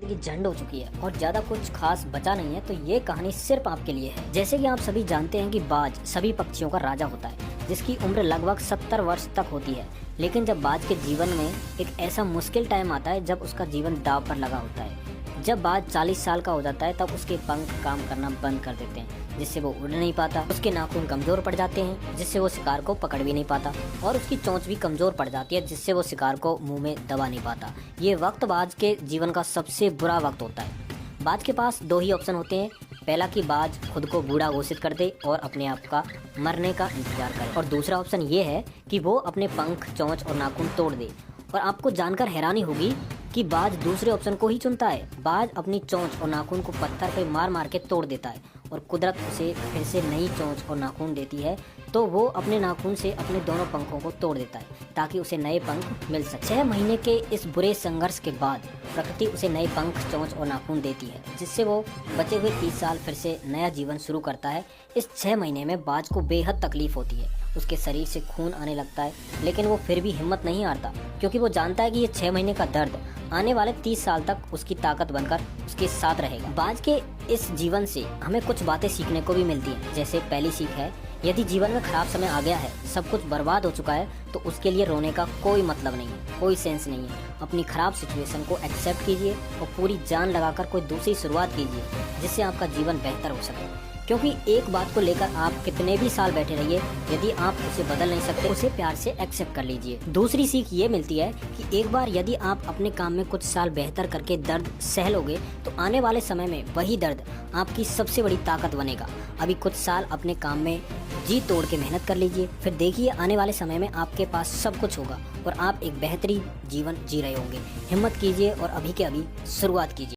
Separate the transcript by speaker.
Speaker 1: की झंड हो चुकी है और ज्यादा कुछ खास बचा नहीं है, तो ये कहानी सिर्फ आपके लिए है। जैसे कि आप सभी जानते हैं कि बाज सभी पक्षियों का राजा होता है, जिसकी उम्र लगभग 70 वर्ष तक होती है। लेकिन जब बाज के जीवन में एक ऐसा मुश्किल टाइम आता है जब उसका जीवन दांव पर लगा होता है। जब बाज 40 साल का हो जाता है तब उसके पंख काम करना बंद कर देते हैं, जिससे वो उड़ नहीं पाता। उसके नाखून कमजोर पड़ जाते हैं, जिससे वो शिकार को पकड़ भी नहीं पाता, और उसकी चोंच भी कमजोर पड़ जाती है, जिससे वो शिकार को मुंह में दबा नहीं पाता। ये वक्त बाज के जीवन का सबसे बुरा वक्त होता है। बाज के पास दो ही ऑप्शन होते हैं। पहला कि बाज खुद को बूढ़ा घोषित कर दे और अपने आप का मरने का इंतजार करे, और दूसरा ऑप्शन ये है कि वो अपने पंख, चोंच और नाखून तोड़ दे। और आपको जानकर हैरानी होगी कि बाज दूसरे ऑप्शन को ही चुनता है। बाज अपनी चोंच और नाखून को पत्थर पे मार मार के तोड़ देता है, और कुदरत उसे फिर से नई चोंच और नाखून देती है, तो वो अपने नाखून से अपने दोनों पंखों को तोड़ देता है ताकि उसे नए पंख मिल सके। 6 महीने के इस बुरे संघर्ष के बाद प्रकृति उसे नए पंख, चोंच और नाखून देती है, जिससे वो बचे हुए 30 साल फिर से नया जीवन शुरू करता है। इस 6 महीने में बाज को बेहद तकलीफ होती है, उसके शरीर से खून आने लगता है, लेकिन वो फिर भी हिम्मत नहीं हारता, क्योंकि वो जानता है कि ये 6 महीने का दर्द आने वाले 30 साल तक उसकी ताकत बनकर उसके साथ रहेगा। बाज के इस जीवन से हमें कुछ बातें सीखने को भी मिलती हैं। जैसे पहली सीख है, यदि जीवन में खराब समय आ गया है, सब कुछ बर्बाद हो चुका है, तो उसके लिए रोने का कोई मतलब नहीं है, कोई सेंस नहीं है। अपनी खराब सिचुएशन को एक्सेप्ट कीजिए और पूरी जान लगाकर कोई दूसरी शुरुआत कीजिए, जिससे आपका जीवन बेहतर हो सके। क्योंकि एक बात को लेकर आप कितने भी साल बैठे रहिए, यदि आप उसे बदल नहीं सकते, उसे प्यार से एक्सेप्ट कर लीजिए। दूसरी सीख ये मिलती है कि एक बार यदि आप अपने काम में कुछ साल बेहतर करके दर्द सह लोगे, तो आने वाले समय में वही दर्द आपकी सबसे बड़ी ताकत बनेगा। अभी कुछ साल अपने काम में जी तोड़ के मेहनत कर लीजिए, फिर देखिए आने वाले समय में आपके पास सब कुछ होगा और आप एक बेहतरीन जीवन जी रहे होंगे। हिम्मत कीजिए और अभी के अभी शुरुआत कीजिए।